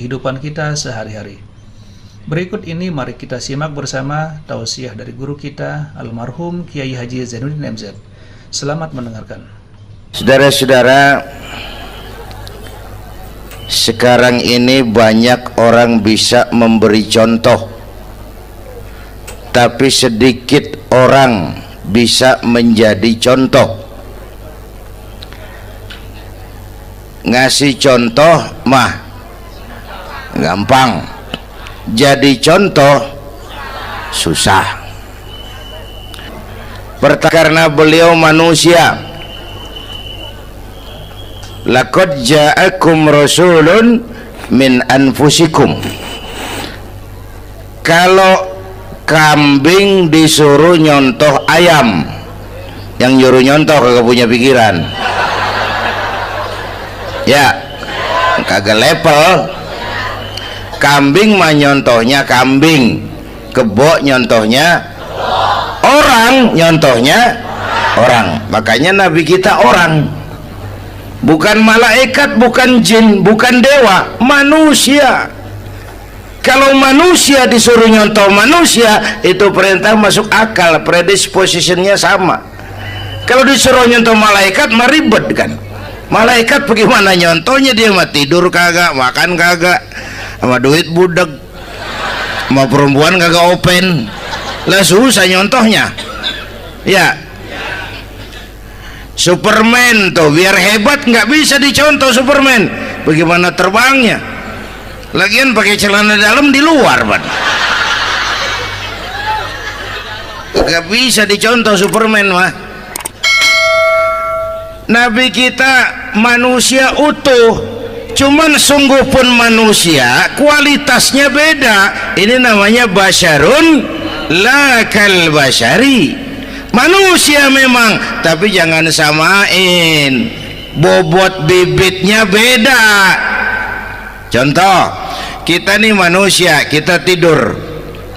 kehidupan kita sehari-hari. Berikut ini mari kita simak bersama tausiah dari guru kita almarhum Kiai Haji Zainuddin MZ. Selamat mendengarkan. Saudara-saudara, sekarang ini banyak orang bisa memberi contoh, tapi sedikit orang bisa menjadi contoh. Ngasih contoh mah gampang, jadi contoh susah. Karena beliau manusia. Laqad ja'akum rasulun min anfusikum. Kalau kambing disuruh nyontoh ayam, yang nyuruh nyontoh kagak punya pikiran, ya kagak level. Kambing mah nyontohnya kambing, kebo nyontohnya orang, nyontohnya orang. Makanya Nabi kita orang, bukan malaikat, bukan jin, bukan dewa, manusia. Kalau manusia disuruh nyontoh manusia, itu perintah masuk akal, predispositionnya sama. Kalau disuruh nyontoh malaikat mah ribet kan. Malaikat bagaimana nyontohnya, dia mah tidur kagak, makan kagak, sama duit budek, sama perempuan kagak open, lah susah nyontohnya. Ya, Superman tuh biar hebat nggak bisa dicontoh Superman, bagaimana terbangnya, lagian pakai celana dalam di luar ban, nggak bisa dicontoh Superman mah. Nabi kita manusia utuh, cuman sungguh pun manusia, kualitasnya beda. Ini namanya basyarun la kal basyari, manusia memang, tapi jangan samain, bobot bibitnya beda. Contoh, kita nih manusia, kita tidur.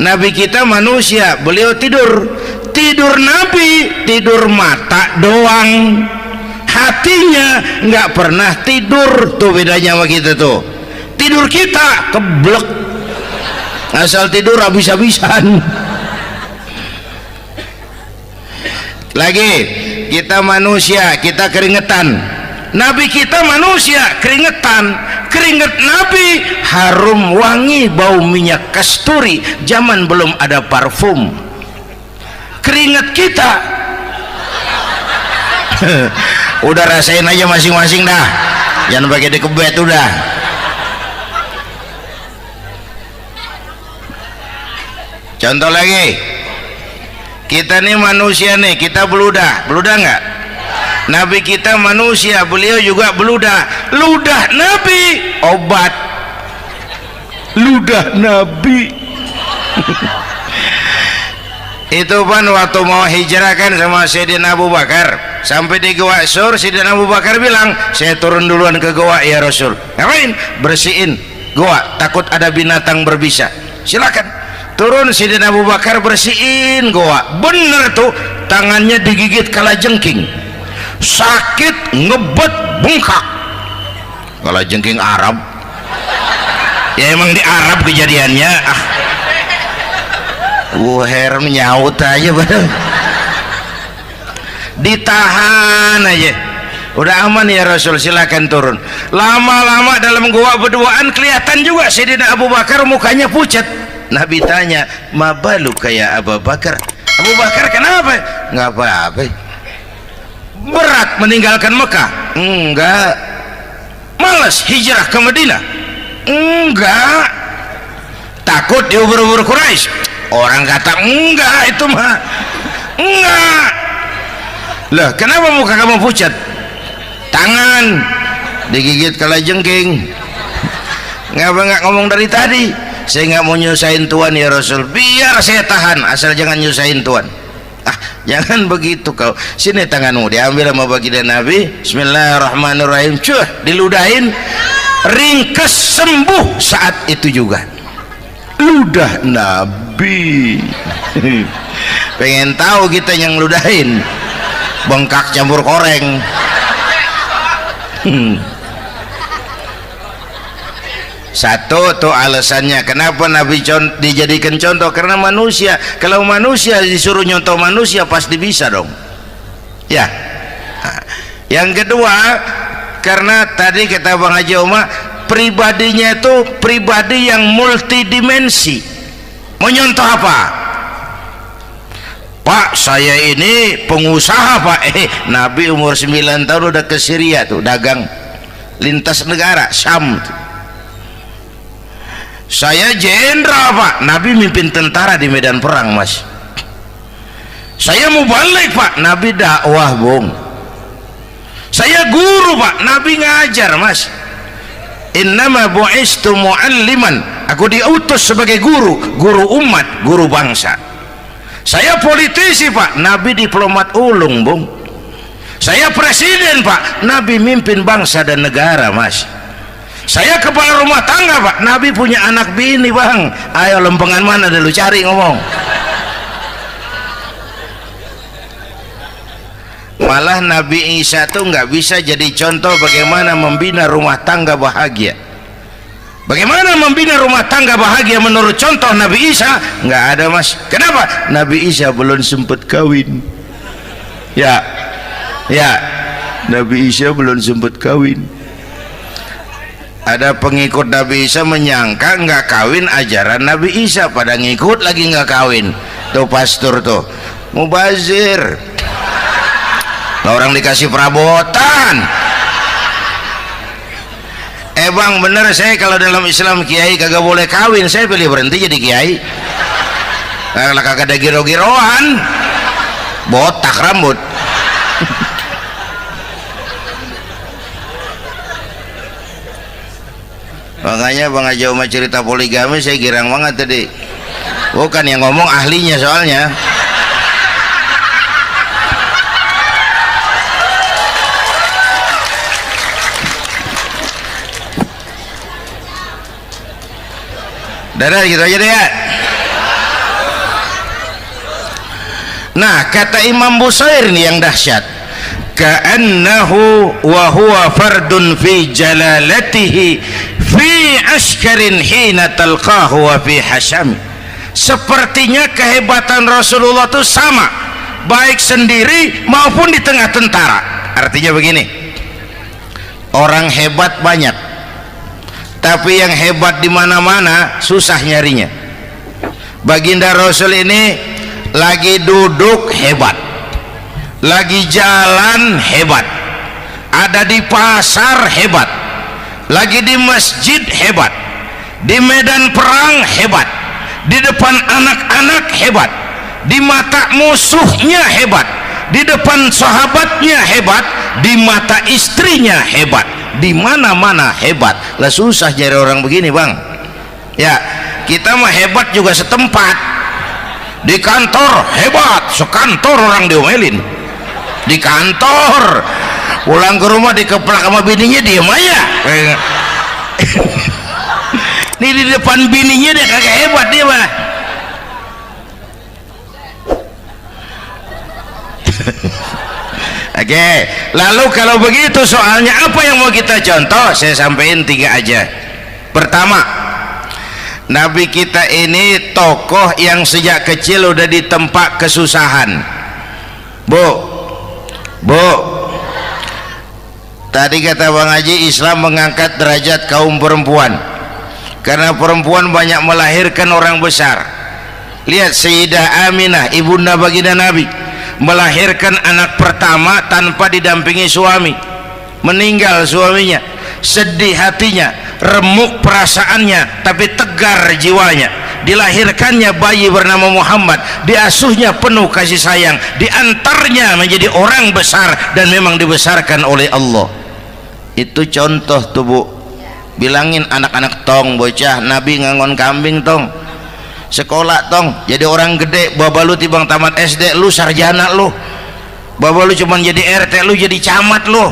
Nabi kita manusia, beliau tidur. Tidur Nabi, tidur mata doang, hatinya nggak pernah tidur. Tuh bedanya sama kita tuh. Tidur kita keblek, asal tidur habis-habisan. Lagi kita manusia, kita keringetan. Nabi kita manusia, keringetan. Keringet Nabi harum wangi, bau minyak kasturi, zaman belum ada parfum. Keringet kita udah rasain aja masing-masing dah, jangan pakai dikebet udah. Contoh lagi, kita nih manusia nih, kita beludah nggak? Nabi kita manusia, beliau juga beludah. Ludah Nabi obat, ludah Nabi itu kan waktu mau hijrah kan sama Sayyidina Abu Bakar, sampai di Gua Sur, Sayyidina Abu Bakar bilang, saya turun duluan ke gua ya Rasul. Ngapain? Bersihin gua, takut ada binatang berbisa. Silakan turun. Sayyidina Abu Bakar bersihin gua, bener tuh, tangannya digigit kalajengking, sakit, ngebet, bengkak. Kalajengking Arab ya, emang di Arab kejadiannya. Heran nyaut aja badan, ditahan aja, udah aman ya Rasul, silakan turun. Lama-lama dalam gua berduaan kelihatan juga Sayyidina Abu Bakar mukanya pucat. Nabi tanya, mabalu kayak Abu Bakar? Abu Bakar kenapa? Nggak apa-apa. Berat meninggalkan Mekah? Enggak. Malas hijrah ke Madinah? Enggak. Takut diubur-ubur Quraisy? Orang kata enggak, itu mah enggak. Lah kenapa muka kamu pucat? Tangan digigit kalajengking. Ngapa nggak ngomong dari tadi? Saya nggak mau nyusahin Tuhan ya Rasul, biar saya tahan, asal jangan nyusahin Tuhan. Jangan begitu kau. Sini tanganmu, diambil sama baginda Nabi. Bismillahirrahmanirrahim. Cuh, diludahin, ringkes, sembuh saat itu juga. Ludah Nabi. Pengen tahu kita yang ludahin, bengkak campur koreng. Satu tuh alasannya kenapa Nabi dijadikan contoh, karena manusia, kalau manusia disuruh nyontoh manusia pasti bisa dong ya. Nah, yang kedua, karena tadi kata Bang Haji Oma, pribadinya itu pribadi yang multidimensi. Mau nyontoh apa? Pak, saya ini pengusaha Pak. Nabi umur 9 tahun udah ke Syria tuh, dagang lintas negara Syam tuh. Saya jenderal Pak, Nabi mimpin tentara di medan perang Mas. Saya mau balik Pak, Nabi dakwah Bung. Saya guru Pak, Nabi ngajar Mas. Innama bu'istu mu'alliman, aku diutus sebagai guru, guru umat, guru bangsa. Saya politisi Pak, Nabi diplomat ulung Bung. Saya presiden Pak, Nabi mimpin bangsa dan negara Mas. Saya kepala rumah tangga Pak, Nabi punya anak bini Bang. Ayo lempengan mana dulu cari ngomong. Malah Nabi Isa tuh nggak bisa jadi contoh bagaimana membina rumah tangga bahagia. Bagaimana membina rumah tangga bahagia menurut contoh Nabi Isa? Nggak ada Mas. Kenapa? Nabi Isa belum sempat kawin ya. Nabi Isa belum sempat kawin. Ada pengikut Nabi Isa menyangka nggak kawin ajaran Nabi Isa, pada ngikut lagi nggak kawin. Tuh pastor tuh mubazir, orang dikasih perabotan. Bang bener, saya kalau dalam Islam kiai kagak boleh kawin, saya pilih berhenti jadi kiai. Kalau kagak ada giro-giroan, botak rambut. Makanya Bang Haji Oma cerita poligami saya girang banget tadi. Bukan yang ngomong ahlinya soalnya. Dadah gitu aja deh ya. Nah, kata Imam Busair ini yang dahsyat. Ka'annahu wa huwa fardun fi jalalatihi fi askarin hina talqahu wa fi hasham. Sepertinya kehebatan Rasulullah itu sama, baik sendiri maupun di tengah tentara. Artinya begini, orang hebat banyak, tapi yang hebat di mana-mana susah nyarinya. Baginda Rasul ini lagi duduk hebat, lagi jalan hebat, ada di pasar hebat, lagi di masjid hebat, di medan perang hebat, di depan anak-anak hebat, di mata musuhnya hebat, di depan sahabatnya hebat, di mata istrinya hebat, di mana-mana hebat. Lah susah cari orang begini Bang ya. Kita mah hebat juga setempat, di kantor hebat, sekantor orang diomelin di kantor, pulang ke rumah dikeplak sama bininya diem aja. Ini di depan bininya dia kagak hebat dia mah. Oke, lalu kalau begitu soalnya apa yang mau kita contoh? Saya sampaikan 3 aja. Pertama, Nabi kita ini tokoh yang sejak kecil udah ditempa kesusahan. Bu, tadi kata Bang Haji, Islam mengangkat derajat kaum perempuan karena perempuan banyak melahirkan orang besar. Lihat Sayyidah Aminah, ibunda baginda Nabi, melahirkan anak pertama tanpa didampingi suami. Meninggal suaminya, sedih hatinya, remuk perasaannya, tapi tegar jiwanya. Dilahirkannya bayi bernama Muhammad, diasuhnya penuh kasih sayang, diantarnya menjadi orang besar dan memang dibesarkan oleh Allah. Itu contoh tuh Bu. Bilangin anak-anak tong, bocah Nabi ngangon kambing tong, sekolah tong, jadi orang gede. Baba lu tibang tamat SD, lu sarjana lu. Baba lu cuman jadi RT, lu jadi camat lu.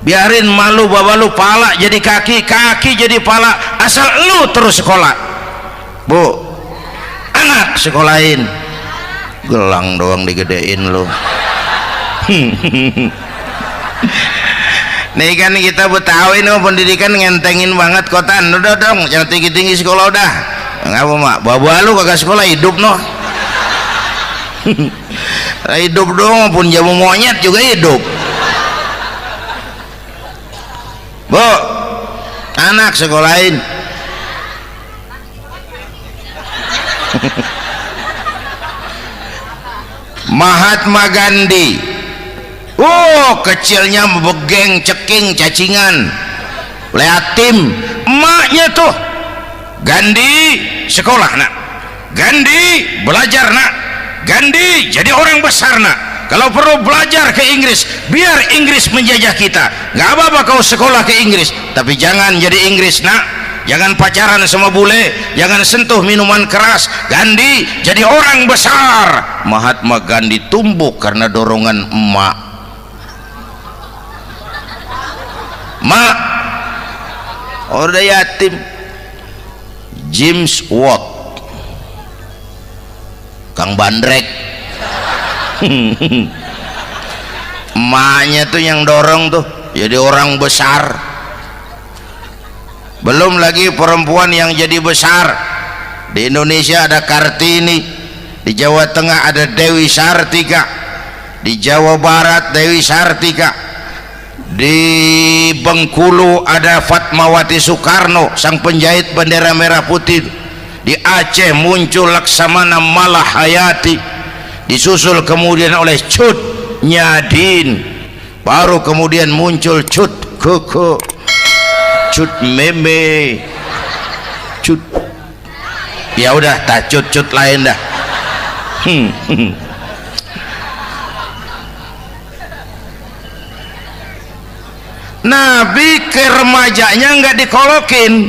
Biarin malu baba lu, pala jadi kaki, kaki jadi pala, asal lu terus sekolah. Bu, anak sekolahin, gelang doang digedein lu. Nih kan kita Betawi nih pendidikan ngentengin banget kotaan. Udah dong, jangan tinggi-tinggi sekolah udah. Ngapa mak? Bawa lu kagak sekolah hidup noh. Hidup dong, pun jamu monyet juga hidup. Bu, anak sekolahin. Mahatma Gandhi, kecilnya begeng, ceking, cacingan, liatim. Emaknya tuh, Gandhi sekolah nak, Gandhi belajar nak, Gandhi jadi orang besar nak. Kalau perlu belajar ke Inggris, biar Inggris menjajah kita. Gak apa-apa kau sekolah ke Inggris, tapi jangan jadi Inggris nak. Jangan pacaran sama bule, jangan sentuh minuman keras. Gandhi jadi orang besar. Mahatma Gandhi tumbuh karena dorongan emak. Mak, udah yatim. James Watt, Kang Bandrek. Emaknya tuh yang dorong tuh jadi orang besar. Belum lagi perempuan yang jadi besar. Di Indonesia ada Kartini, di Jawa Tengah ada Dewi Sartika, di Jawa Barat Dewi Sartika, di Bengkulu ada Fatmawati Soekarno, sang penjahit bendera merah putih. Di Aceh muncul Laksamana Malahayati, disusul kemudian oleh Cut Nyadin, baru kemudian muncul Cut Koko, Cut Meme, Cut, ya udah tak cut lain dah. Nabi ke remajanya nggak dikolokin,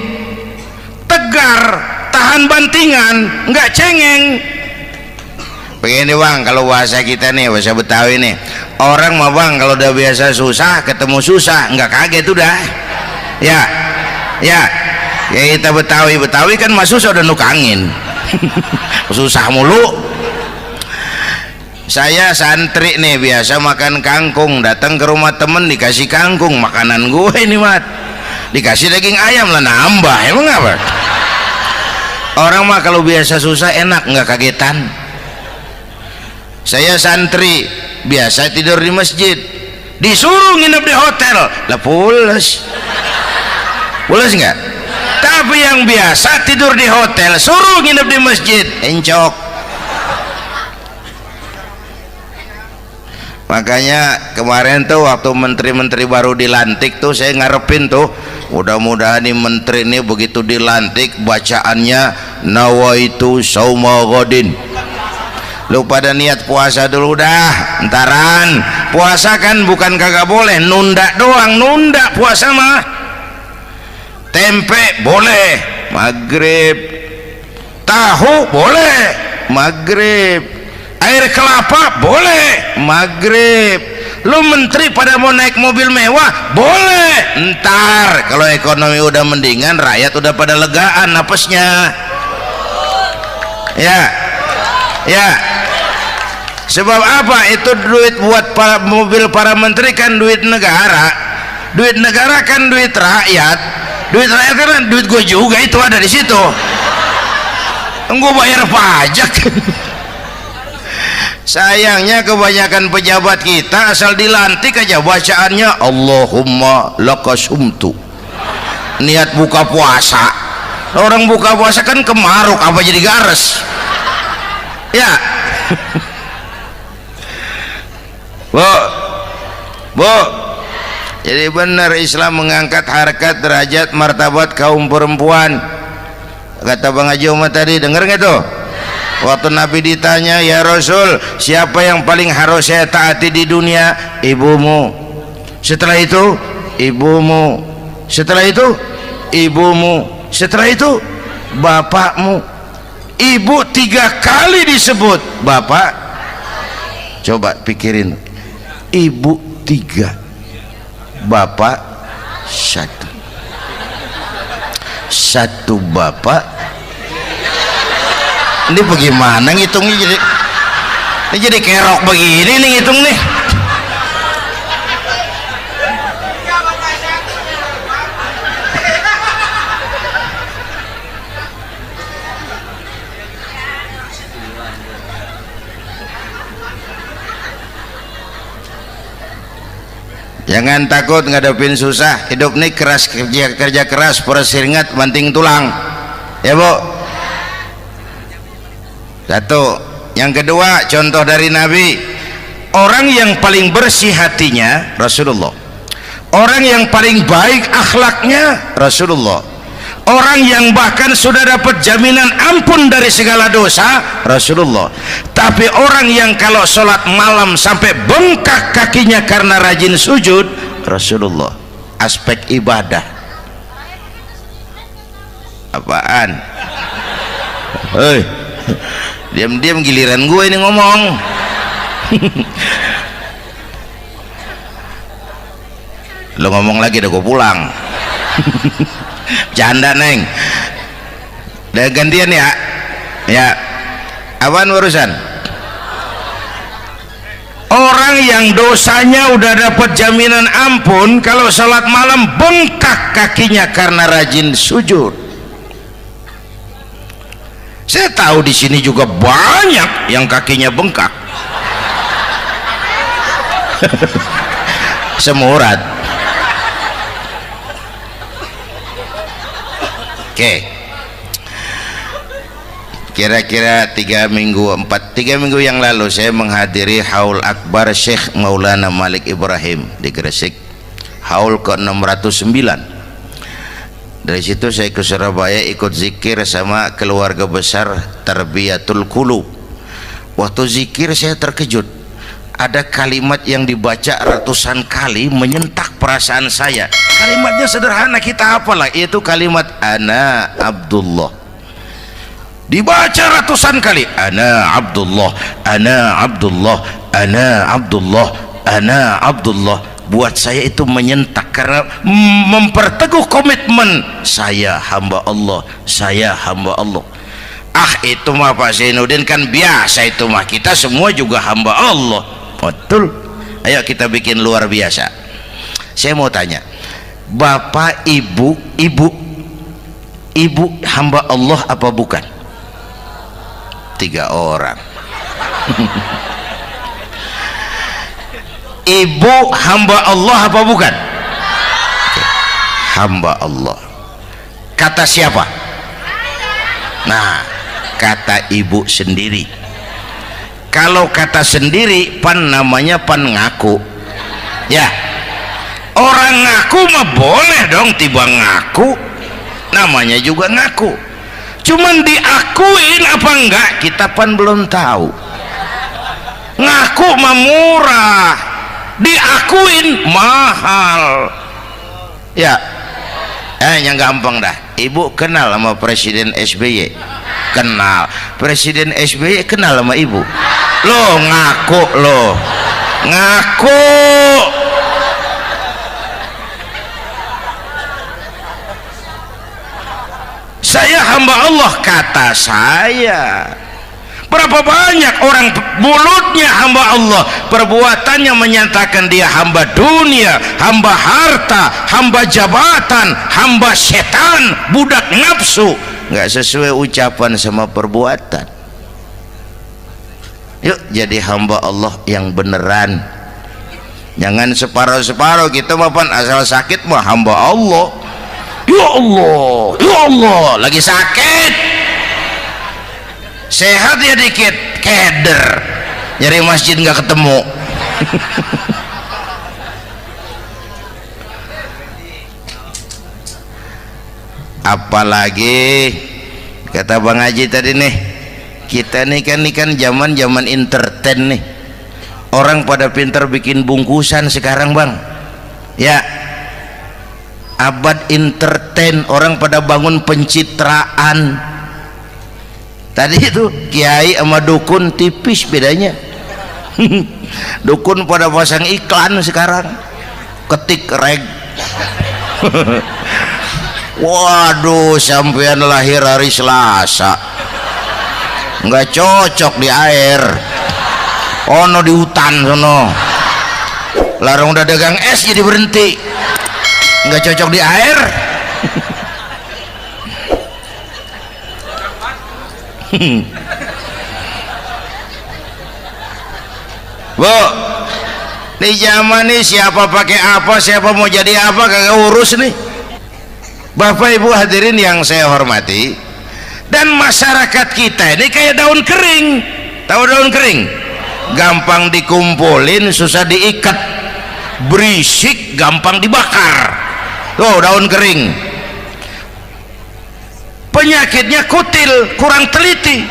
tegar, tahan bantingan, nggak cengeng. Begini bang, kalau bahasa kita nih, bahasa Betawi nih, orang mah bang kalau udah biasa susah ketemu susah nggak kaget udah. Ya kita Betawi kan masuk udah nukangin. Susah mulu. Saya santri nih biasa makan kangkung, datang ke rumah temen dikasih kangkung, makanan gue ini mat, dikasih daging ayam lah nambah, emang apa? Orang mah kalau biasa susah enak nggak kagetan. Saya santri biasa tidur di masjid, disuruh nginep di hotel lah pules nggak? Tapi yang biasa tidur di hotel suruh nginep di masjid encok. Makanya kemarin tuh waktu menteri-menteri baru dilantik tuh saya ngarepin tuh, mudah-mudahan nih menteri ini begitu dilantik bacaannya nawaitu sauma ghadin. Lu pada niat puasa dulu dah, entaran. Puasa kan bukan kagak boleh, nunda doang, nunda puasa mah. Tempe boleh maghrib, tahu boleh maghrib, air kelapa boleh maghrib. Lu menteri pada mau naik mobil mewah boleh, ntar kalau ekonomi udah mendingan, rakyat udah pada legaan napasnya. Ya sebab apa? Itu duit buat mobil para menteri kan duit negara kan duit rakyat. Duit rakyat kan duit gue juga, itu ada di situ. Gue bayar pajak. Sayangnya kebanyakan pejabat kita asal dilantik aja bacaannya Allahumma lakasumtu, niat buka puasa. Orang buka puasa kan kemaruk, apa jadi gares? Ya. Bu, jadi benar Islam mengangkat harkat, derajat, martabat kaum perempuan. Kata Bang Haji Umar tadi, denger nggak tuh? Waktu Nabi ditanya, ya Rasul, siapa yang paling harus saya taati di dunia? Ibumu. Setelah itu ibumu. Setelah itu ibumu. Setelah itu bapakmu. Ibu 3 kali disebut, bapak. Coba pikirin, ibu 3, bapak 1 bapak. Ini bagaimana ngitungnya? Jadi kerok begini nih ngitung nih. Jangan takut ngadepin susah. Hidup nih keras, kerja keras, perseringat banting tulang. Ya Bu. Satu. Yang kedua, contoh dari Nabi, orang yang paling bersih hatinya Rasulullah, orang yang paling baik akhlaknya Rasulullah, orang yang bahkan sudah dapat jaminan ampun dari segala dosa Rasulullah. Tapi orang yang kalau sholat malam sampai bengkak kakinya karena rajin sujud Rasulullah. Aspek ibadah apaan? Hei, diam-diam giliran gue ini ngomong. Lo ngomong lagi udah gue pulang. Canda neng. Udah gantian ya. Ya. Apaan urusan? Orang yang dosanya udah dapat jaminan ampun kalau sholat malam bengkak kakinya karena rajin sujud. Saya tahu di sini juga banyak yang kakinya bengkak. Semurat. Oke. Kira-kira 3 minggu yang lalu saya menghadiri haul akbar Syekh Maulana Malik Ibrahim di Gresik, haul ke-609. Dari situ saya ke Surabaya ikut zikir sama keluarga besar Tarbiyatul Qulub. Waktu zikir saya terkejut, ada kalimat yang dibaca ratusan kali menyentak perasaan saya. Kalimatnya sederhana, kita hafalah, yaitu kalimat ana Abdullah. Dibaca ratusan kali, ana Abdullah, ana Abdullah, ana Abdullah, ana Abdullah. Buat saya itu menyentak karena memperteguh komitmen saya hamba Allah, saya hamba Allah. Ah, itu mah Pak Zainuddin kan biasa, itu mah kita semua juga hamba Allah. Betul. Ayo kita bikin luar biasa. Saya mau tanya, Bapak Ibu hamba Allah apa bukan? 3 orang. Ibu hamba Allah apa bukan? Hamba Allah. Kata siapa? Nah, kata ibu sendiri. Kalau kata sendiri pan namanya pan ngaku. Ya, orang ngaku mah boleh dong, tiba ngaku namanya juga ngaku. Cuman diakuin apa enggak kita pan belum tahu. Ngaku mah murah, diakuin mahal. Ya, yang gampang dah. Ibu kenal sama Presiden SBY? Kenal. Presiden SBY kenal sama ibu? Lo ngaku, lo ngaku. Saya hamba Allah, kata saya. Berapa banyak orang mulutnya hamba Allah, perbuatannya menyatakan dia hamba dunia, hamba harta, hamba jabatan, hamba setan, budak nafsu. Nggak sesuai ucapan sama perbuatan. Yuk jadi hamba Allah yang beneran. Jangan separuh-separuh. Kita mapan asal sakit mah hamba Allah. Ya Allah, ya Allah, lagi sakit. Sehat ya dikit, keder, nyari masjid nggak ketemu. Apalagi kata Bang Haji tadi nih, kita nih kan zaman entertain nih. Orang pada pinter bikin bungkusan sekarang Bang. Ya, abad entertain, orang pada bangun pencitraan. Tadi itu kiai sama dukun tipis bedanya. Dukun pada pasang iklan sekarang, ketik reg. Waduh, sampean lahir hari Selasa, nggak cocok di air, ono di hutan sono. Larang udah dagang es jadi berhenti, nggak cocok di air. Bu, Di zaman ini siapa pakai apa, siapa mau jadi apa kagak urus nih. Bapak Ibu hadirin yang saya hormati, dan masyarakat kita ini kayak daun kering. Tahu daun kering? Gampang dikumpulin, susah diikat, berisik, gampang dibakar. Tuh daun kering. Penyakitnya kutil, kurang teliti,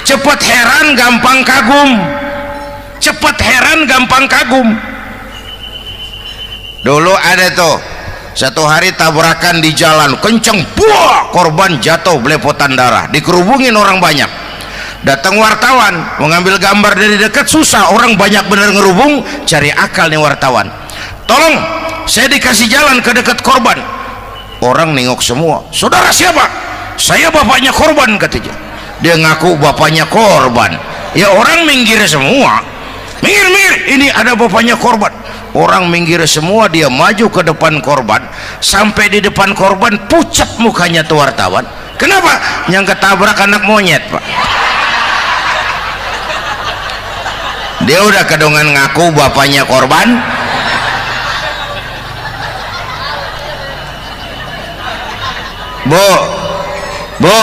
cepat heran, gampang kagum. Cepat heran, gampang kagum. Dulu ada tuh satu hari tabrakan di jalan kenceng, buah, korban jatuh belepotan darah, dikerubungin orang banyak. Datang wartawan mengambil gambar dari dekat, susah, orang banyak bener ngerubung. Cari akal nih wartawan, tolong saya dikasih jalan ke dekat korban. Orang nengok semua, saudara siapa? Saya bapaknya korban, katanya. Dia ngaku bapaknya korban. Ya orang minggir semua, minggir, ini ada bapaknya korban. Orang minggir semua, dia maju ke depan korban. Sampai di depan korban pucat mukanya tuh wartawan. Kenapa? Yang ketabrak anak monyet, Pak. Dia udah kedongan ngaku bapaknya korban. Bu,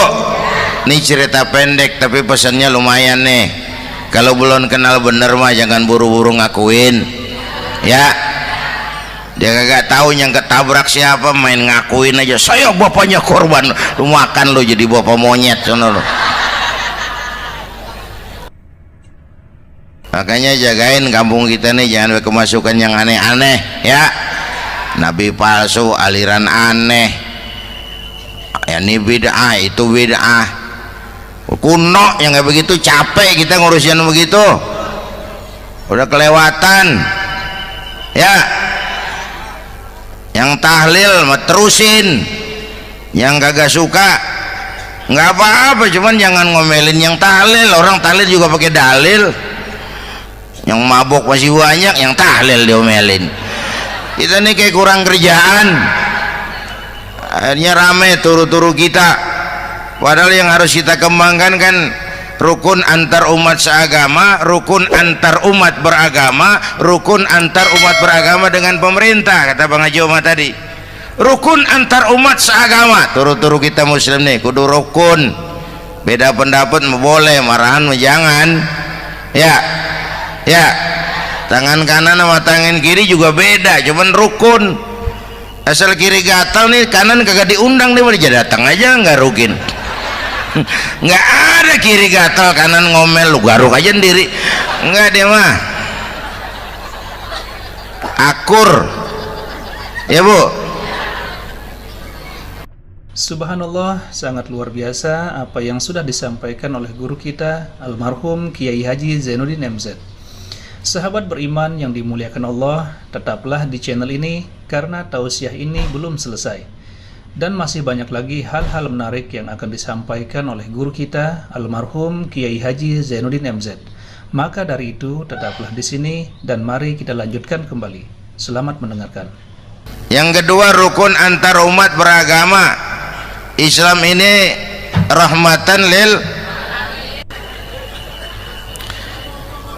ini cerita pendek tapi pesannya lumayan nih. Kalau belum kenal bener mah jangan buru-buru ngakuin. Ya, dia kagak tahu yang ketabrak siapa, main ngakuin aja saya bapaknya korban. Lu makan lu jadi bapak monyet sono lu. Makanya jagain kampung kita nih, jangan kemasukan yang aneh-aneh ya. Nabi palsu, aliran aneh ya, ini bid'ah, itu bid'ah kuno yang kayak begitu. Capek kita ngurusin begitu, udah kelewatan ya. Yang tahlil mah terusin, yang kagak suka nggak apa-apa, cuman jangan ngomelin yang tahlil. Orang tahlil juga pakai dalil. Yang mabok masih banyak, yang tahlil diomelin. Kita nih kayak kurang kerjaan, akhirnya rame turu-turu kita. Padahal yang harus kita kembangkan kan rukun antar umat seagama, rukun antar umat beragama, rukun antar umat beragama dengan pemerintah, kata Bang Haji Omar tadi. Rukun antar umat seagama, turu-turu kita muslim nih kudu rukun. Beda pendapat boleh, marahan jangan ya. Ya, tangan kanan sama tangan kiri juga beda, cuman rukun. Asal kiri gatal nih, kanan kagak diundang, dia malah datang aja nggak rukin. Nggak ada kiri gatal kanan ngomel, lu garuk aja sendiri. Nggak, dia mah akur ya Bu. Subhanallah, sangat luar biasa apa yang sudah disampaikan oleh guru kita almarhum Kiai Haji Zainuddin MZ. Sahabat beriman yang dimuliakan Allah, tetaplah di channel ini karena tausiah ini belum selesai dan masih banyak lagi hal-hal menarik yang akan disampaikan oleh guru kita almarhum Kiai Haji Zainuddin MZ. Maka dari itu tetaplah di sini dan mari kita lanjutkan kembali. Selamat mendengarkan. Yang kedua, rukun antar umat beragama. Islam ini rahmatan lil.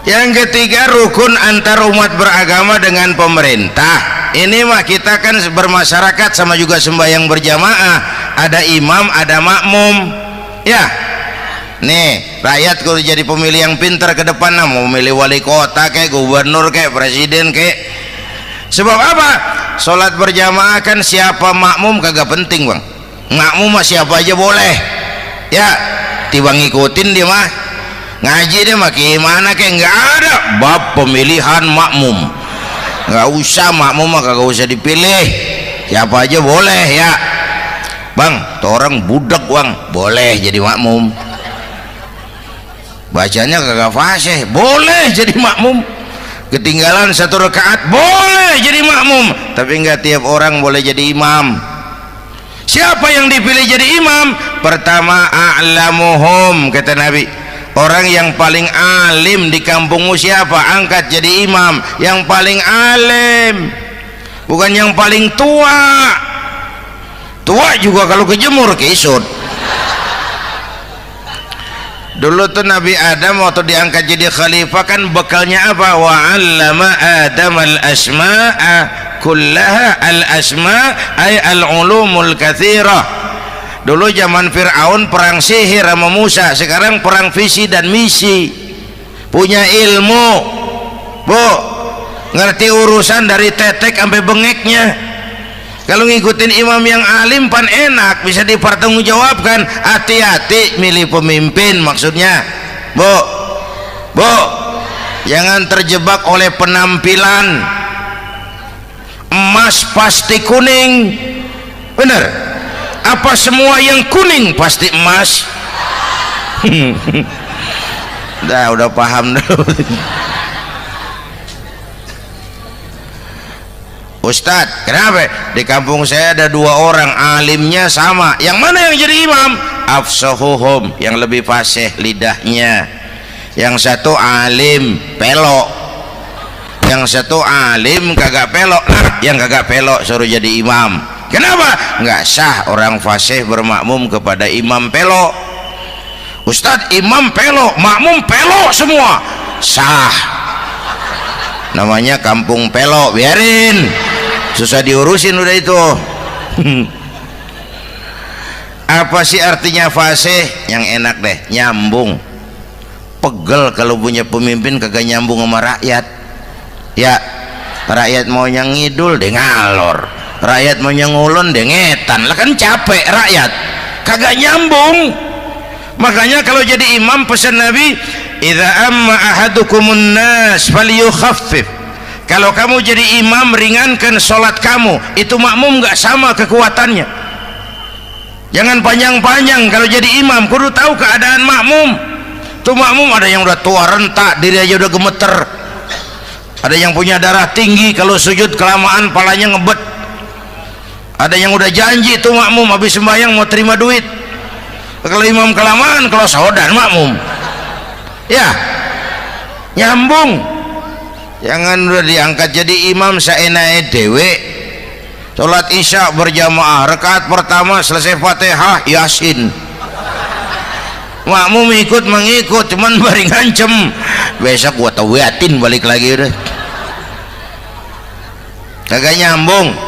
Yang ketiga, rukun antar umat beragama dengan pemerintah. Ini mah kita kan bermasyarakat sama juga sembahyang berjamaah, ada imam, ada makmum ya. Nih rakyat kalau jadi pemilih yang pintar ke depan, mau memilih wali kota kayak gubernur kayak presiden kayak. Sebab apa? Sholat berjamaah kan siapa makmum kagak penting Bang. Makmum mah siapa aja boleh ya, tiba ngikutin dia mah. Ngaji dia mah gimana kayak nggak ada bab pemilihan makmum, nggak usah, makmum mah kagak usah dipilih, siapa aja boleh ya Bang. Tuh orang budak Bang, boleh jadi makmum, bacanya kagak fasih, boleh jadi makmum. Ketinggalan satu rakaat, boleh jadi makmum, tapi nggak tiap orang boleh jadi imam. Siapa yang dipilih jadi imam? Pertama, a'lamuhum, kata Nabi. Orang yang paling alim di kampungmu siapa? Angkat jadi imam. Yang paling alim, bukan yang paling tua. Tua juga kalau kejemur kisut. Dulu tuh Nabi Adam waktu diangkat jadi khalifah kan bekalnya apa? Wa 'allama Adam al-asma'a kullaha. Al-asma' ay al-ulumul katsirah. Dulu zaman Fir'aun perang sihir sama Musa, sekarang perang visi dan misi. Punya ilmu, Bu, ngerti urusan dari tetek sampai bengeknya. Kalau ngikutin imam yang alim pan enak, bisa dipertanggungjawabkan. Hati-hati milih pemimpin, maksudnya Bu, jangan terjebak oleh penampilan. Emas pasti kuning, bener? Apa semua yang kuning pasti emas? Udah paham dulu. Ustadz, kenapa? Di kampung saya ada 2 orang alimnya sama. Yang mana yang jadi imam? Afsahuhum, yang lebih fasih lidahnya. Yang satu alim pelok, yang satu alim kagak pelok. Nah, yang kagak pelok suruh jadi imam. Kenapa? Nggak sah orang fasih bermakmum kepada imam pelok. Ustadz, imam pelok, makmum pelok semua. Sah. Namanya kampung pelok, biarin. Susah diurusin udah itu. Apa sih artinya fasih? Yang enak deh, nyambung. Pegel kalau punya pemimpin kagak nyambung sama rakyat. Ya, rakyat mau yang ngidul deh ngalor, rakyat mau yang ngulon deh ngetan. Lah kan capek rakyat, kagak nyambung. Makanya kalau jadi imam pesan Nabi, idza amma ahadukumun nas falyukhaffif. Kalau kamu jadi imam, ringankan sholat kamu. Itu makmum nggak sama kekuatannya. Jangan panjang-panjang kalau jadi imam, kudu tahu keadaan makmum. Tuh makmum ada yang udah tua rentak, diri aja udah gemeter. Ada yang punya darah tinggi, kalau sujud kelamaan palanya ngebet. Ada yang udah janji tuh makmum habis sembahyang mau terima duit. Kalau imam kelamaan, kalau saudan makmum. Ya, nyambung. Jangan udah diangkat jadi imam saenake dewe. Salat isya berjamaah, rakaat pertama selesai Fatihah Yasin. Makmum ikut mengikut, cuman bari ngancem. Besok gua tawiatin balik lagi udah. Kagak nyambung.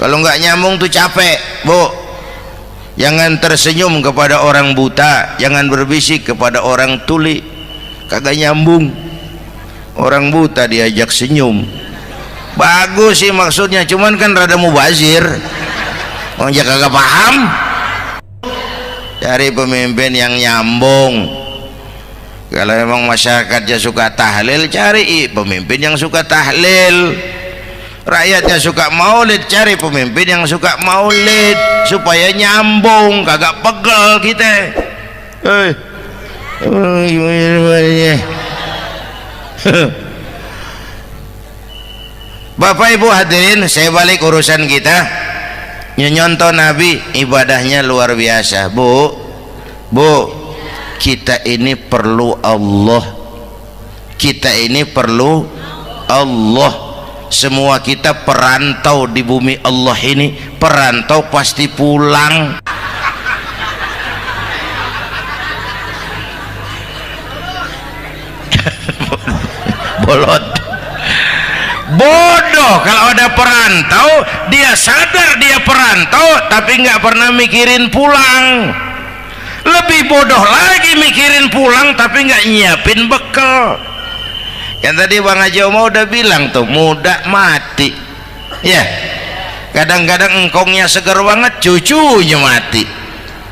Kalau nggak nyambung tuh capek, Bu. Jangan tersenyum kepada orang buta, jangan berbisik kepada orang tuli. Kagak nyambung. Orang buta diajak senyum, bagus sih maksudnya, cuman kan rada mubazir. Orang kagak paham. Cari pemimpin yang nyambung. Kalau memang masyarakatnya suka tahlil, cari pemimpin yang suka tahlil. Rakyatnya suka maulid, cari pemimpin yang suka maulid, supaya nyambung, kagak pegel kita. Bapak Ibu hadirin, saya balik urusan kita. Nyontoh Nabi ibadahnya luar biasa. Bu, kita ini perlu Allah. Kita ini perlu Allah. Semua kita perantau di bumi Allah ini. Perantau pasti pulang. Bolot, bodoh kalau ada perantau, dia sadar dia perantau tapi nggak pernah mikirin pulang. Lebih bodoh lagi mikirin pulang tapi nggak nyiapin bekal. Yang tadi Bang Haji Omar udah bilang tuh, muda mati ya. Kadang-kadang engkongnya segar banget, cucunya mati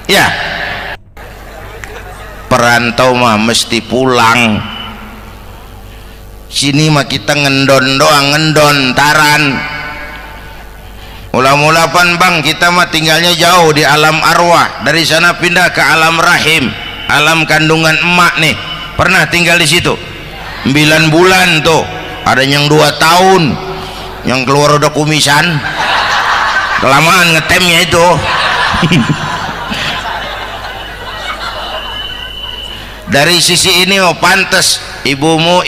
ya. Perantau mah mesti pulang. Sini mah kita ngendon doang, ngendon taran. Mula-mula pan Bang, kita mah tinggalnya jauh di alam arwah. Dari sana pindah ke alam rahim, alam kandungan emak nih. Pernah tinggal di situ 9 bulan tuh. Ada yang 2 tahun, yang keluar udah kumisan. Kelamaan ngetemnya itu. Dari sisi ini mau pantas ibumu,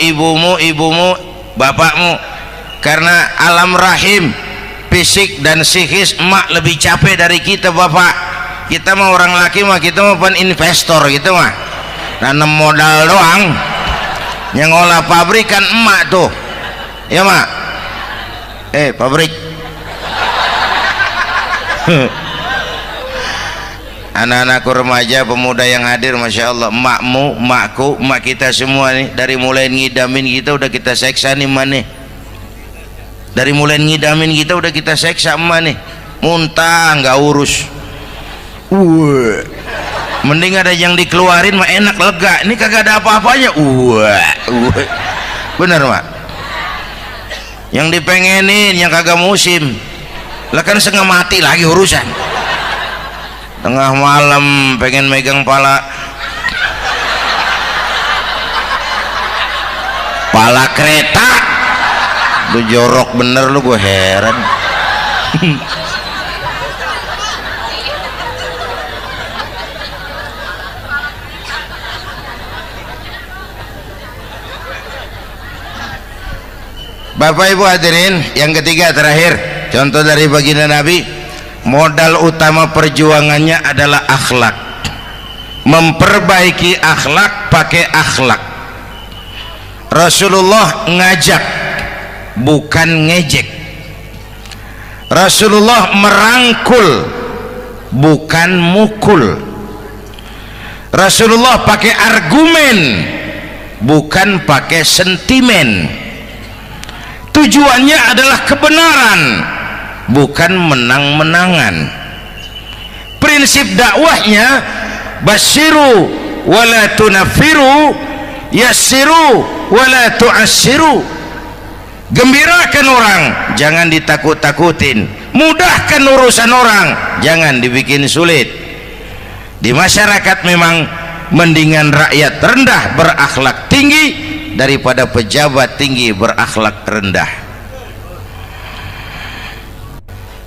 bapakmu, karena alam rahim fisik dan psikis emak lebih capek dari kita bapak. Kita mah orang laki mah kita mah pan investor gitu mah, nanam modal doang. Yang ngolah pabrik kan emak tuh, ya mak. Pabrik. Anak-anakku remaja, pemuda yang hadir, masya Allah, emakmu, emakku, emak kita semua nih, dari mulai ngidamin kita udah kita seksa nih mana. Dari mulai ngidamin kita udah kita seksa emak nih, muntah nggak urus. Mending ada yang dikeluarin mah enak, lega. Ini kagak ada apa-apanya. Bener mak. Yang dipengenin yang kagak musim, lah kan setengah mati lagi urusan. Tengah malam pengen megang pala kereta, lu jorok bener lu, gue heran. Bapak Ibu hadirin, yang ketiga terakhir, contoh dari baginda Nabi, modal utama perjuangannya adalah akhlak. Memperbaiki akhlak, pakai akhlak. Rasulullah ngajak, bukan ngejek. Rasulullah merangkul, bukan mukul. Rasulullah pakai argumen, bukan pakai sentimen. Tujuannya adalah kebenaran, bukan menang-menangan. Prinsip dakwahnya basyiru wala tunafiru, yassiru wala tu'assiru. Gembirakan orang, jangan ditakut-takutin. Mudahkan urusan orang, jangan dibikin sulit. Di masyarakat memang mendingan rakyat rendah berakhlak tinggi daripada pejabat tinggi berakhlak rendah.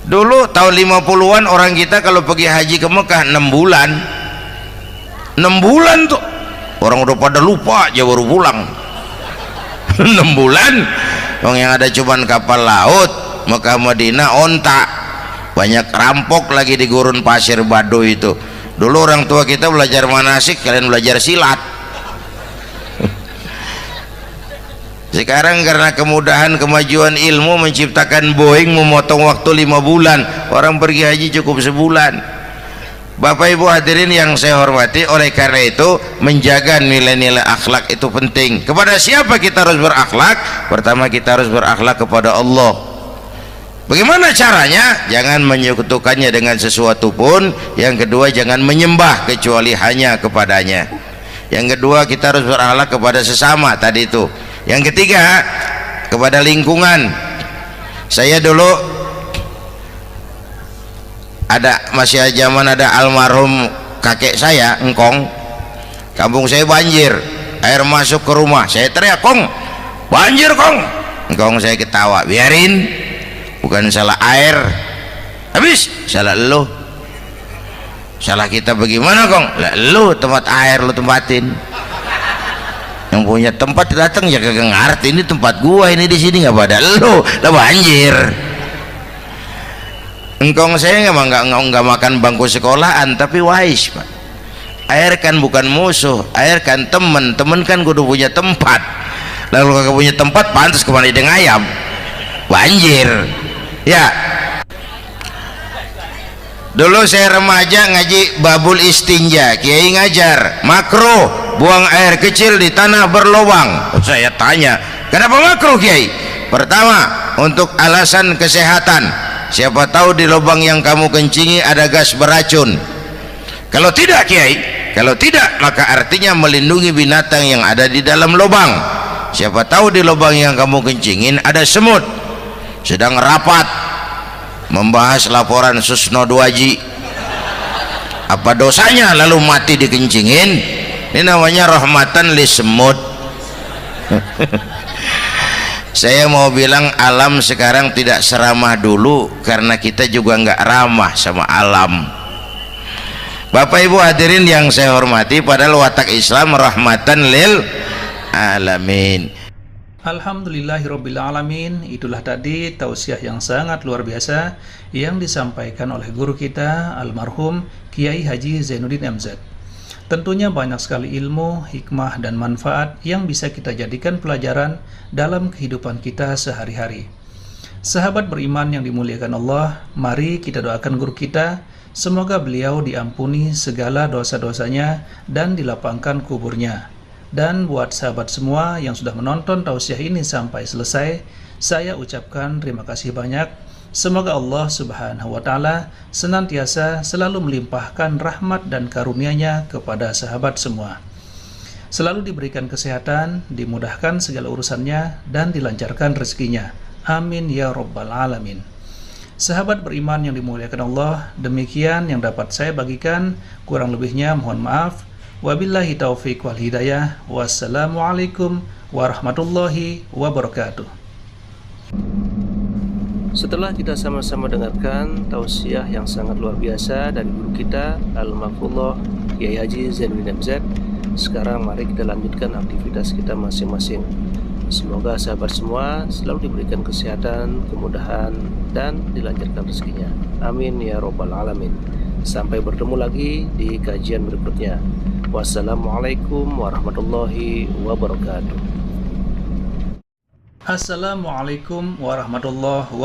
Dulu tahun 50-an orang kita kalau pergi haji ke Mekah 6 bulan. 6 bulan tuh orang udah pada lupa aja baru pulang. 6 bulan yang ada cuman kapal laut, Mekah Madinah onta, banyak rampok lagi di gurun pasir Baduy itu. Dulu orang tua kita belajar manasik, kalian belajar silat. Sekarang karena kemudahan kemajuan ilmu menciptakan Boeing memotong waktu 5 bulan, orang pergi haji cukup sebulan. Bapak Ibu hadirin yang saya hormati, oleh karena itu menjaga nilai-nilai akhlak itu penting. Kepada siapa kita harus berakhlak? Pertama, kita harus berakhlak kepada Allah. Bagaimana caranya? Jangan menyekutukannya dengan sesuatu pun. Yang kedua, jangan menyembah kecuali hanya kepadanya. Yang kedua, kita harus berakhlak kepada sesama tadi itu. Yang ketiga, kepada lingkungan. Saya dulu masih zaman ada almarhum kakek saya, engkong. Kampung saya banjir, air masuk ke rumah. Saya teriak, "Kong, banjir Kong." Engkong saya ketawa, "Biarin, bukan salah air." Habis salah lo. Salah kita bagaimana Kong? Lah lo tempat air lo tempatin. Yang punya tempat datang ya kagak ngerti, ini tempat gua, ini di sini nggak pada lo, lah banjir. Engkong saya nggak makan bangku sekolahan, tapi wise pak. Air kan bukan musuh, air kan temen kan kudu punya tempat. Lalu kagak punya tempat, pantas kemana dengan ayam, banjir. Ya. Dulu saya remaja ngaji babul istinja, kiai ngajar makruh buang air kecil di tanah berlubang. Saya tanya, kenapa makruh kiai? Pertama, untuk alasan kesehatan. Siapa tahu di lubang yang kamu kencingi ada gas beracun. Kalau tidak kiai, kalau tidak maka artinya melindungi binatang yang ada di dalam lubang. Siapa tahu di lubang yang kamu kencingin ada semut sedang rapat membahas laporan Susno 2Ji. Apa dosanya lalu mati dikencingin? Ini namanya rahmatan li semut. Saya mau bilang alam sekarang tidak seramah dulu karena kita juga nggak ramah sama alam. Bapak Ibu hadirin yang saya hormati, padahal watak Islam rahmatan lil alamin. Alhamdulillahirabbil alamin. Itulah tadi tausiah yang sangat luar biasa yang disampaikan oleh guru kita almarhum Kiai Haji Zainuddin MZ. Tentunya banyak sekali ilmu, hikmah, dan manfaat yang bisa kita jadikan pelajaran dalam kehidupan kita sehari-hari. Sahabat beriman yang dimuliakan Allah, mari kita doakan guru kita, semoga beliau diampuni segala dosa-dosanya dan dilapangkan kuburnya. Dan buat sahabat semua yang sudah menonton tausiah ini sampai selesai, saya ucapkan terima kasih banyak. Semoga Allah Subhanahu wa Ta'ala senantiasa selalu melimpahkan rahmat dan karunia-Nya kepada sahabat semua. Selalu diberikan kesehatan, dimudahkan segala urusannya, dan dilancarkan rezekinya. Amin ya Rabbal Alamin. Sahabat beriman yang dimuliakan Allah, demikian yang dapat saya bagikan. Kurang lebihnya mohon maaf. Wabillahi taufiq wal hidayah. Wassalamualaikum warahmatullahi wabarakatuh. Setelah kita sama-sama dengarkan tausiah yang sangat luar biasa dari guru kita Al-Mahfudh Kiai Haji Zainuddin MZ, sekarang mari kita lanjutkan aktivitas kita masing-masing. Semoga sahabat semua selalu diberikan kesehatan, kemudahan, dan dilancarkan rezekinya. Amin ya Rabbal Alamin. Sampai bertemu lagi di kajian berikutnya. Wassalamualaikum warahmatullahi wabarakatuh. Assalamualaikum warahmatullahi wabarakatuh.